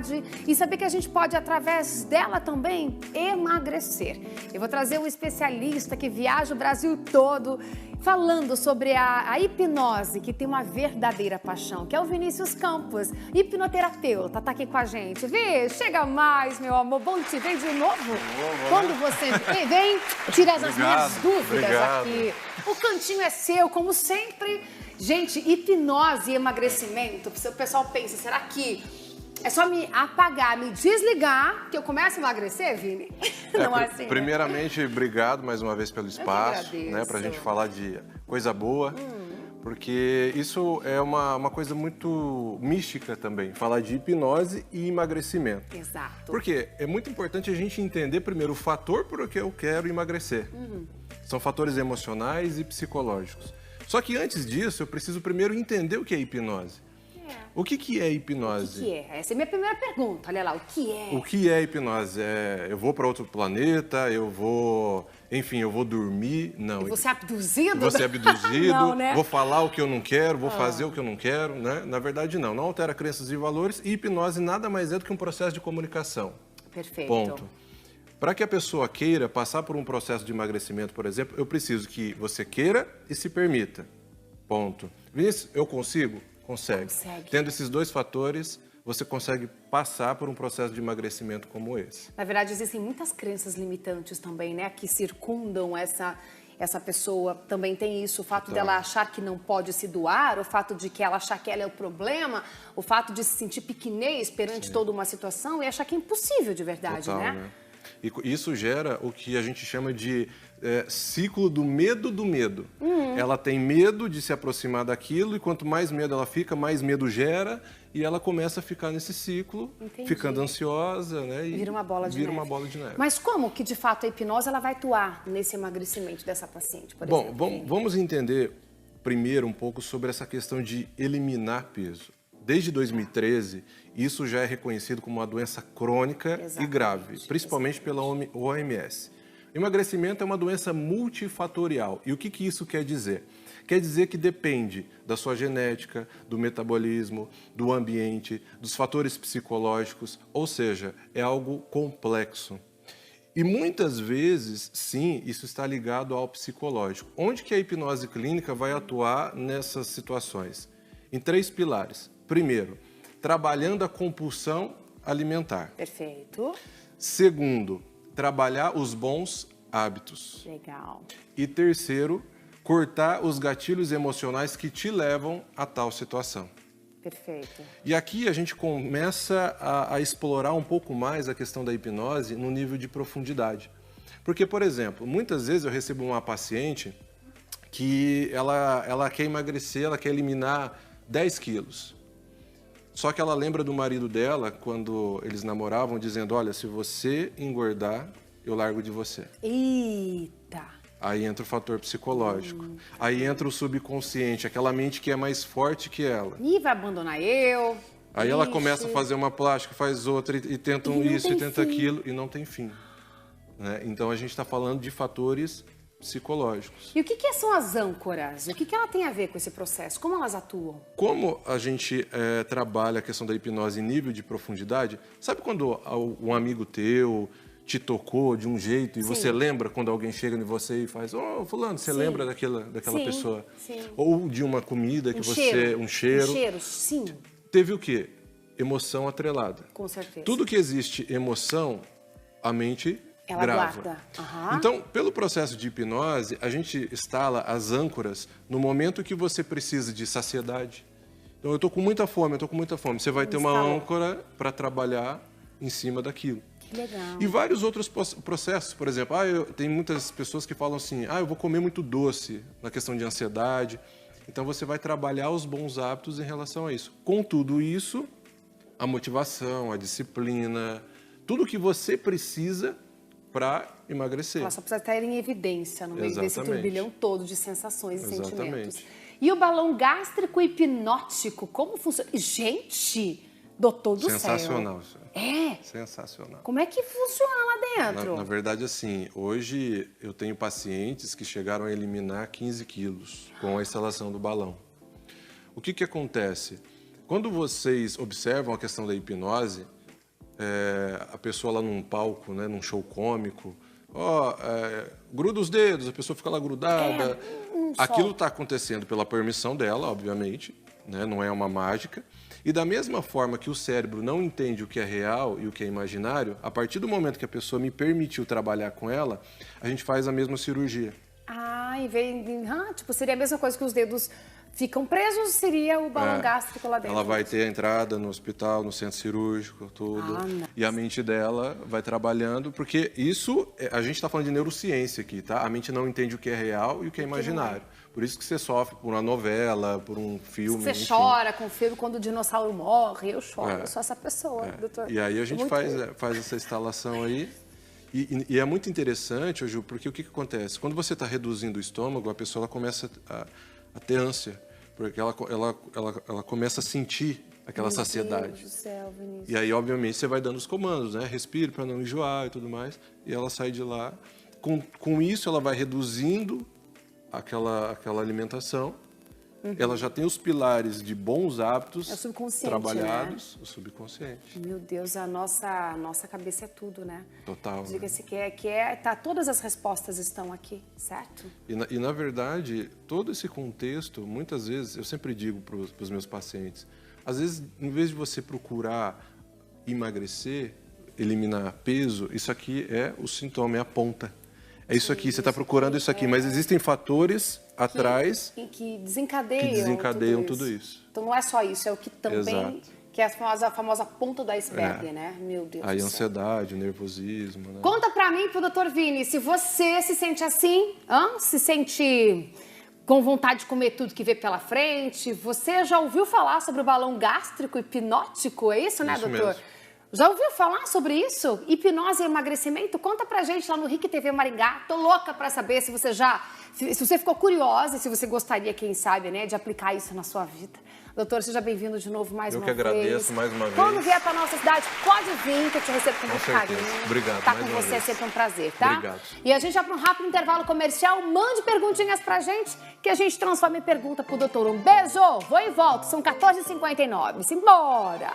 ansiedade e saber que a gente pode, através dela também, emagrecer. Eu vou trazer um especialista que viaja o Brasil todo falando sobre a hipnose, que tem uma verdadeira paixão, que é o Vinícius Campos, hipnoterapeuta, tá aqui com a gente. Vê, chega mais, meu amor, bom te ver de novo. Quando você vem, tira as minhas dúvidas aqui. O cantinho é seu, como sempre. Gente, hipnose e emagrecimento, o pessoal pensa, será que é só me apagar, me desligar, que eu começo a emagrecer, Vini? Não é assim, primeiramente, obrigado mais uma vez pelo espaço, né, pra gente falar de coisa boa, porque isso é uma coisa muito mística também, falar de hipnose e emagrecimento. Exato. Porque é muito importante a gente entender primeiro o fator por que eu quero emagrecer. São fatores emocionais e psicológicos. Só que antes disso, eu preciso primeiro entender o que é hipnose. O que é hipnose? O que é? Essa é a minha primeira pergunta. Olha lá, o que é? O que é hipnose? Eu vou para outro planeta, eu vou dormir? Não. Eu vou ser abduzido? Vou ser abduzido, não, né? Vou falar o que eu não quero, vou fazer o que eu não quero, né? Na verdade, não. Não altera crenças e valores e hipnose nada mais é do que um processo de comunicação. Perfeito. Ponto. Para que a pessoa queira passar por um processo de emagrecimento, por exemplo, eu preciso que você queira e se permita. Ponto. Vinícius, eu consigo? Consegue. Tendo esses dois fatores, você consegue passar por um processo de emagrecimento como esse. Na verdade, existem muitas crenças limitantes também, né? Que circundam essa pessoa. Também tem isso, o fato dela achar que não pode se doar, o fato de que ela achar que ela é o problema, o fato de se sentir pequenez perante toda uma situação e achar que é impossível de verdade, né? E isso gera o que a gente chama de ciclo do medo do medo. Ela tem medo de se aproximar daquilo e quanto mais medo ela fica, mais medo gera e ela começa a ficar nesse ciclo, ficando ansiosa, né? E vira uma bola de neve. Mas como que, de fato, a hipnose ela vai atuar nesse emagrecimento dessa paciente, por exemplo? Bom, vamos entender primeiro um pouco sobre essa questão de eliminar peso. Desde 2013, isso já é reconhecido como uma doença crônica e grave, principalmente pela OMS. Emagrecimento é uma doença multifatorial. E o que isso quer dizer? Quer dizer que depende da sua genética, do metabolismo, do ambiente, dos fatores psicológicos, ou seja, é algo complexo. E muitas vezes, sim, isso está ligado ao psicológico. Onde que a hipnose clínica vai atuar nessas situações? Em 3 pilares. Primeiro, trabalhando a compulsão alimentar. Perfeito. Segundo, trabalhar os bons hábitos. Legal. E terceiro, cortar os gatilhos emocionais que te levam a tal situação. Perfeito. E aqui a gente começa a explorar um pouco mais a questão da hipnose no nível de profundidade. Porque, por exemplo, muitas vezes eu recebo uma paciente que ela quer emagrecer, ela quer eliminar 10 quilos. Só que ela lembra do marido dela, quando eles namoravam, dizendo, olha, se você engordar, eu largo de você. Eita! Aí entra o fator psicológico. Aí entra o subconsciente, aquela mente que é mais forte que ela. E vai abandonar eu. Aí ela começa a fazer uma plástica, faz outra, e tenta isso, e tenta aquilo, e não tem fim. Né? Então a gente está falando de fatores psicológicos. E o que são as âncoras? O que ela tem a ver com esse processo? Como elas atuam? Como a gente trabalha a questão da hipnose em nível de profundidade, sabe quando um amigo teu te tocou de um jeito e você lembra quando alguém chega em você e faz, fulano, você lembra daquela pessoa? Sim. Ou de uma comida que um cheiro. Um cheiro, sim. Teve o quê? Emoção atrelada. Com certeza. Tudo que existe emoção, a mente ela grava. guarda. Então, pelo processo de hipnose, a gente instala as âncoras no momento que você precisa de saciedade. Então, eu estou com muita fome. Você vai ter uma âncora para trabalhar em cima daquilo. Que legal. E vários outros processos, por exemplo, tem muitas pessoas que falam assim, eu vou comer muito doce na questão de ansiedade. Então, você vai trabalhar os bons hábitos em relação a isso. Com tudo isso, a motivação, a disciplina, tudo que você precisa para emagrecer. Ela só precisa estar em evidência no meio desse turbilhão todo de sensações e sentimentos. E o balão gástrico hipnótico, como funciona? Gente, doutor do céu. Sensacional. É? Sensacional. Como é que funciona lá dentro? Na verdade, assim, hoje eu tenho pacientes que chegaram a eliminar 15 quilos com a instalação do balão. O que acontece? Quando vocês observam a questão da hipnose, a pessoa lá num palco, né, num show cômico, gruda os dedos, a pessoa fica lá grudada. Aquilo está acontecendo pela permissão dela, obviamente, né, não é uma mágica. E da mesma forma que o cérebro não entende o que é real e o que é imaginário, a partir do momento que a pessoa me permitiu trabalhar com ela, a gente faz a mesma cirurgia. E vem, tipo, seria a mesma coisa que os dedos ficam presos, seria o balão gástrico lá dentro. Ela vai ter a entrada no hospital, no centro cirúrgico, tudo. E a mente dela vai trabalhando, porque isso, a gente está falando de neurociência aqui, tá? A mente não entende o que é real e o que é imaginário. Por isso que você sofre por uma novela, por um filme. Você chora com o filme quando o dinossauro morre, eu choro, eu sou essa pessoa, doutor. E aí a gente faz essa instalação aí. E é muito interessante, Ju, porque o que acontece? Quando você está reduzindo o estômago, a pessoa ela começa a ter ânsia, porque ela começa a sentir aquela saciedade. Meu Deus do céu, Vinícius. E aí, obviamente, você vai dando os comandos, né? Respire para não enjoar e tudo mais. E ela sai de lá. Com isso, ela vai reduzindo aquela alimentação. Ela já tem os pilares de bons hábitos trabalhados, né? O subconsciente. Meu Deus, a nossa cabeça é tudo, né? Total. Diga-se todas as respostas estão aqui, certo? E na verdade, todo esse contexto, muitas vezes, eu sempre digo para os meus pacientes, às vezes, em vez de você procurar emagrecer, eliminar peso, isso aqui é o sintoma, é a ponta. É isso aqui, você está procurando isso aqui, mas existem fatores atrás que desencadeiam tudo isso. Então não é só isso, é o que também, que é a famosa ponta do iceberg, né? Meu Deus do céu. Aí ansiedade, nervosismo, né? Conta pra mim, pro Dr. Vini, se você se sente assim, se sente com vontade de comer tudo que vê pela frente, você já ouviu falar sobre o balão gástrico hipnótico, é isso, né, doutor? Mesmo. Já ouviu falar sobre isso? Hipnose e emagrecimento? Conta pra gente lá no RIC TV Maringá. Tô louca pra saber se você ficou curiosa, se você gostaria, quem sabe, né, de aplicar isso na sua vida. Doutor, seja bem-vindo de novo mais uma vez. Eu que agradeço mais uma vez. Quando vier pra nossa cidade, pode vir, que eu te recebo com muito carinho. Obrigado. Tá com você é sempre um prazer, tá? Obrigado. E a gente vai pra um rápido intervalo comercial. Mande perguntinhas pra gente, que a gente transforma em pergunta pro doutor. Um beijo, vou e volto. São 14h59. Simbora!